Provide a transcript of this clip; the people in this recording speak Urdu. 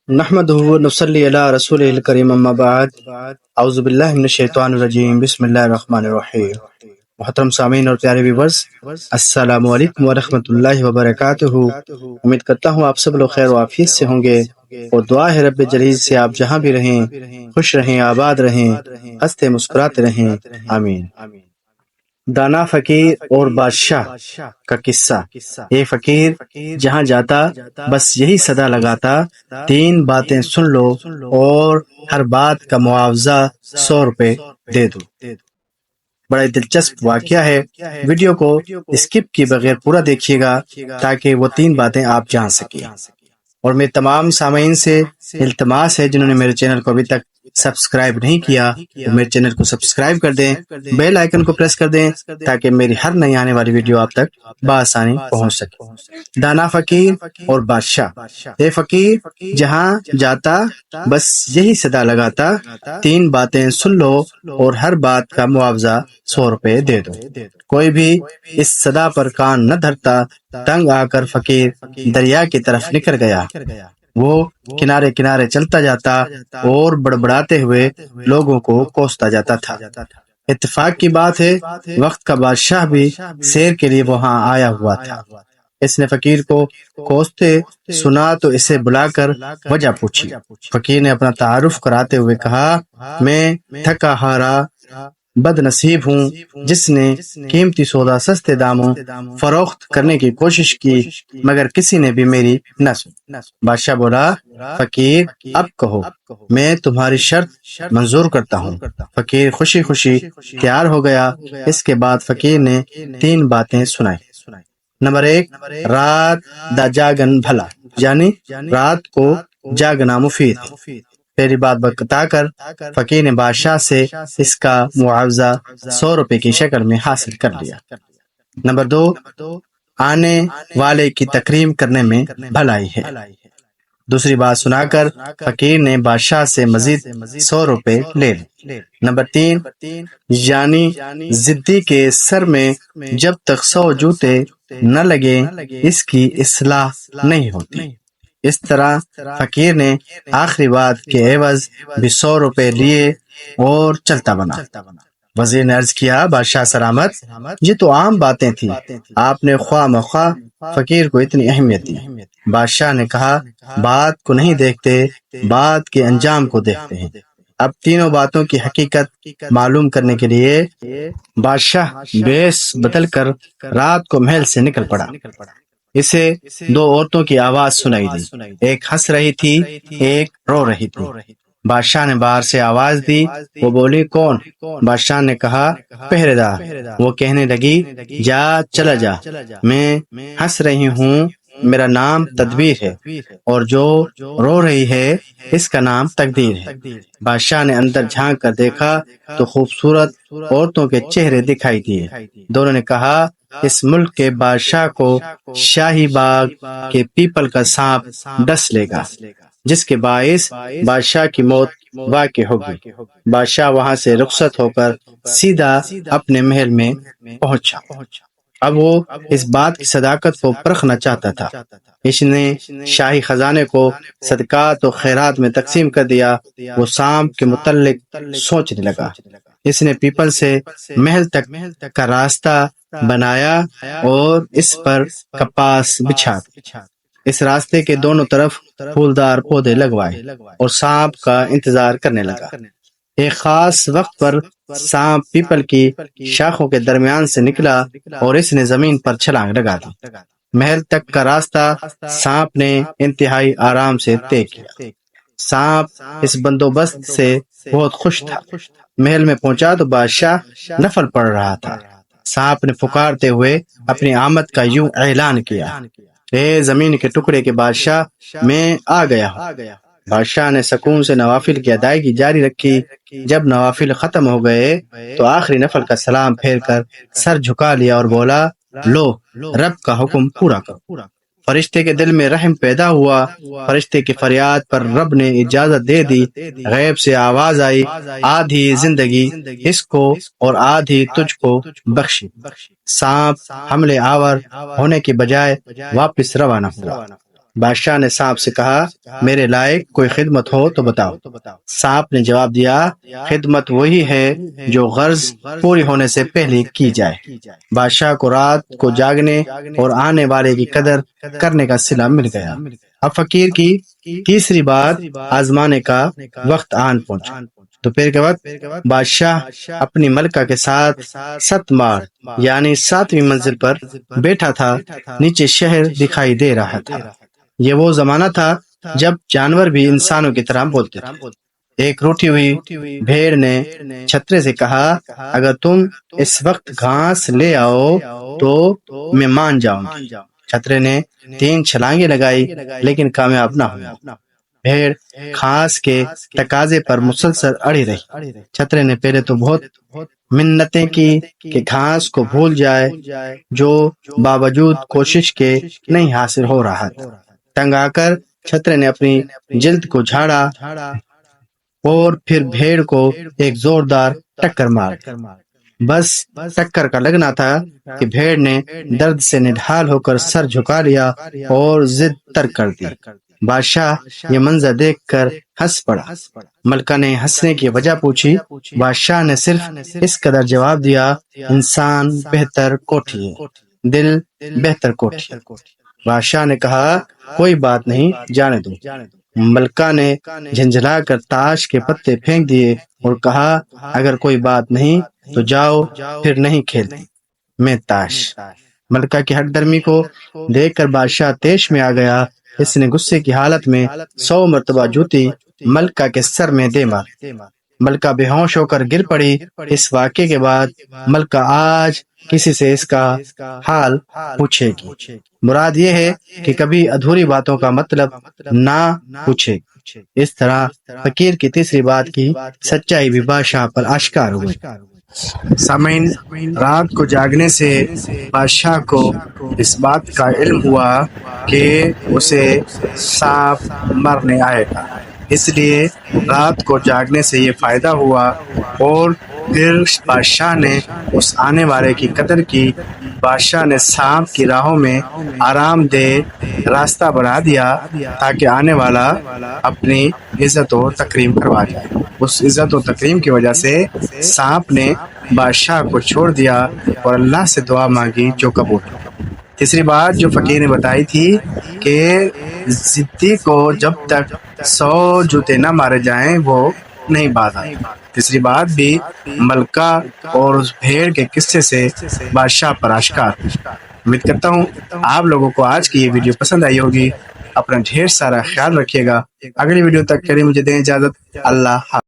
نحمدہ و نصلی علی رسول الکریم اما بعد اعوذ باللہ من الشیطان الرجیم بسم اللہ الرحمن الرحیم۔ محترم سامعین اور پیارے ویورز، السلام علیکم ورحمۃ اللہ وبرکاتہ۔ امید کرتا ہوں آپ سب لوگ خیر و عافیت سے ہوں گے، اور دعا ہے رب جلیل سے آپ جہاں بھی رہیں خوش رہیں، آباد رہیں، ہنستے مسکراتے رہیں، آمین۔ دانا فقیر اور بادشاہ کا قصہ۔ یہ فقیر جہاں جاتا بس یہی صدا لگاتا، 3 باتیں سن لو اور ہر بات کا معاوضہ 100 روپے دے دو۔ بڑا دلچسپ واقعہ ہے، ویڈیو کو اسکپ کیے بغیر پورا دیکھیے گا تاکہ وہ 3 باتیں آپ جان سکیں۔ اور میرے تمام سامعین سے التماس ہے جنہوں نے میرے چینل کو ابھی تک سبسکرائب نہیں کیا تو میرے چینل کو سبسکرائب کر دیں، بیل آئیکن کو پریس کر دیں تاکہ میری ہر نئی آنے والی ویڈیو آپ تک بآسانی پہنچ سکے۔ دانا فقیر اور بادشاہ۔ یہ فقیر جہاں جاتا بس یہی صدا لگاتا، 3 باتیں سن لو اور ہر بات کا معاوضہ 100 روپے دے دو۔ کوئی بھی اس صدا پر کان نہ دھرتا، تنگ آ کر فقیر دریا کی طرف نکل گیا۔ وہ کنارے کنارے چلتا جاتا اور بڑبڑاتے ہوئے لوگوں کو کوستا جاتا تھا۔ اتفاق کی بات ہے، وقت کا بادشاہ بھی سیر کے لیے وہاں آیا ہوا تھا۔ اس نے فقیر کو کوستے سنا تو اسے بلا کر وجہ پوچھی۔ فقیر نے اپنا تعارف کراتے ہوئے کہا، میں تھکا ہارا بد نصیب ہوں جس نے قیمتی سودا سستے داموں فروخت کرنے کی کوشش کی مگر کسی نے بھی میری نہ سنی۔ بادشاہ بولا، فقیر اب کہو، میں تمہاری شرط منظور کرتا ہوں۔ فقیر خوشی خوشی تیار ہو گیا۔ اس کے بعد فقیر نے 3 باتیں سنائی۔ نمبر 1، رات دا جاگن بھلا، یعنی رات کو جاگنا مفید ہے۔ پہلی بات بتا کر فقیر نے بادشاہ سے اس کا معاوضہ 100 روپے کی شکل میں حاصل کر لیا۔ نمبر 2، آنے والے کی تکریم کرنے میں بھلائی ہے۔ دوسری بات سنا کر فقیر نے بادشاہ سے مزید 100 روپے لے لی۔ نمبر 3، یعنی ضدی کے سر میں جب تک 100 جوتے نہ لگے اس کی اصلاح نہیں ہوتی۔ اس طرح فقیر نے آخری بات کے عوض بھی 100 روپے لیے اور چلتا بنا۔ وزیر نے عرض کیا، بادشاہ سلامت، یہ تو عام باتیں تھیں، آپ نے خواہ مخواہ فقیر کو اتنی اہمیت دی۔ بادشاہ نے کہا، بات کو نہیں دیکھتے، بات کے انجام کو دیکھتے ہیں۔ اب تینوں باتوں کی حقیقت معلوم کرنے کے لیے بادشاہ بیس بدل کر رات کو محل سے نکل پڑا۔ اسے 2 عورتوں کی آواز سنائی دی، ایک ہنس رہی تھی، ایک رو رہی تھی۔ بادشاہ نے باہر سے آواز دی، وہ بولی، کون؟ بادشاہ نے کہا، پہرے دار۔ وہ کہنے لگی، جا چلا جا، میں ہنس رہی ہوں، میرا نام تدبیر ہے، اور جو رو رہی ہے اس کا نام تقدیر ہے۔ بادشاہ نے اندر جھانک کر دیکھا تو خوبصورت عورتوں کے چہرے دکھائی دیے۔ دونوں نے کہا، اس ملک کے بادشاہ کو شاہی باغ کے پیپل کا سانپ ڈس لے گا، جس کے باعث بادشاہ کی موت واقع ہوگی۔ بادشاہ وہاں سے رخصت ہو کر سیدھا اپنے محل میں پہنچا۔ اب وہ اس بات کی صداقت کو پرکھنا چاہتا تھا۔ اس نے شاہی خزانے کو صدقات و خیرات میں تقسیم کر دیا۔ وہ سانپ کے متعلق سوچنے لگا۔ اس نے پیپل سے محل تک کا راستہ بنایا اور اس پر کپاس بچھا دی۔ اس راستے کے دونوں طرف پھولدار پودے لگوائے اور سانپ کا انتظار کرنے لگا۔ ایک خاص وقت پر سانپ پیپل کی شاخوں کے درمیان سے نکلا اور اس نے زمین پر چھلانگ لگا دی۔ محل تک کا راستہ سانپ نے انتہائی آرام سے طے کیا۔ سانپ اس بندوبست سے بہت خوش تھا۔ محل میں پہنچا تو بادشاہ نفل پڑھ رہا تھا۔ سانپ نے پکارتے ہوئے اپنی آمد کا یوں اعلان کیا، اے زمین کے ٹکڑے کے بادشاہ، میں آ گیا ہوں۔ بادشاہ نے سکون سے نوافل کی ادائیگی جاری رکھی۔ جب نوافل ختم ہو گئے تو آخری نفل کا سلام پھیر کر سر جھکا لیا اور بولا، لو رب کا حکم پورا کرو۔ فرشتے کے دل میں رحم پیدا ہوا۔ فرشتے کی فریاد پر رب نے اجازت دے دی۔ غیب سے آواز آئی، آدھی زندگی اس کو اور آدھی تجھ کو بخشی۔ سانپ حملے آور ہونے کے بجائے واپس روانہ ہوا۔ بادشاہ نے سانپ سے کہا میرے لائق کوئی خدمت ہو تو بتاؤ۔ سانپ نے جواب دیا خدمت وہی ہے جو غرض پوری ہونے سے پہلے کی جائے۔ بادشاہ کو رات کو جاگنے اور آنے والے کی قدر کرنے کا صلہ مل گیا۔ اب فقیر کی تیسری بات آزمانے کا وقت آن پہنچا۔ دوپہر کے وقت بادشاہ اپنی ملکہ کے ساتھ 7 مار یعنی 7ویں منزل پر بیٹھا تھا۔ نیچے شہر دکھائی دے رہا تھا۔ یہ وہ زمانہ تھا جب جانور بھی انسانوں کی طرح بولتے تھے۔ ایک روٹھی ہوئی بھیڑ نے چھترے سے کہا اگر تم اس وقت گھاس لے آؤ تو میں مان جاؤں گی۔ چھترے نے 3 چھلانگیں لگائی لیکن کامیاب نہ ہوئی۔ بھیڑ گھاس کے تقاضے پر مسلسل اڑی رہی۔ چھترے نے پہلے تو بہت منتیں کی کہ گھاس کو بھول جائے جو باوجود کوشش کے نہیں حاصل ہو رہا تھا۔ تنگ آ کر چھترے نے اپنی جلد کو جھاڑا اور پھر بھیڑ کو ایک زوردار ٹکر مار دی۔ بس ٹکر کا لگنا تھا کہ بھیڑ نے درد سے نڈھال ہو کر سر جھکا لیا اور ضد ترک کر دی۔ بادشاہ یہ منظر دیکھ کر ہنس پڑا۔ ملکہ نے ہنسنے کی وجہ پوچھی۔ بادشاہ نے صرف اس قدر جواب دیا انسان بہتر کوٹھی ہے، دل بہتر کوٹھی۔ بادشاہ نے کہا کوئی بات نہیں، جانے دو۔ ملکہ نے جھنجھلا کر تاش کے پتے پھینک دیے اور کہا اگر کوئی بات نہیں تو جاؤ، پھر نہیں کھیلتی میں تاش۔ ملکہ کی ہٹ درمی کو دیکھ کر بادشاہ طیش میں آ گیا۔ اس نے غصے کی حالت میں 100 مرتبہ جوتی ملکہ کے سر میں دے ماری۔ ملکہ بے ہوش ہو کر گر پڑی۔ اس واقعے کے بعد ملکہ آج کسی سے اس کا حال پوچھے گی۔ مراد یہ ہے کہ کبھی ادھوری باتوں کا مطلب نہ پوچھے گی۔ اس طرح فقیر کی تیسری بات کی سچائی بھی بادشاہ پر آشکار ہوئی۔ سامعین، رات کو جاگنے سے بادشاہ کو اس بات کا علم ہوا کہ اسے سانپ مرنے آئے گا، اس لیے رات کو جاگنے سے یہ فائدہ ہوا اور پھر بادشاہ نے اس آنے والے کی قدر کی۔ بادشاہ نے سانپ کی راہوں میں آرام دہ راستہ بنا دیا تاکہ آنے والا اپنی عزت و تکریم کروا جائے۔ اس عزت و تکریم کی وجہ سے سانپ نے بادشاہ کو چھوڑ دیا اور اللہ سے دعا مانگی جو قبول ہوئی۔ تیسری بات جو فقیر نے بتائی تھی کہ ضدی کو جب تک 100 جوتے نہ مارے جائیں وہ نہیں باز آئے۔ تیسری بات بھی ملکہ اور اس بھیڑ کے قصے سے بادشاہ پر آشکار۔ امید کرتا ہوں آپ لوگوں کو آج کی یہ ویڈیو پسند آئی ہوگی۔ اپنا ڈھیر سارا خیال رکھیے گا۔ اگلی ویڈیو تک کے لیے مجھے دیں اجازت۔ اللہ حافظ۔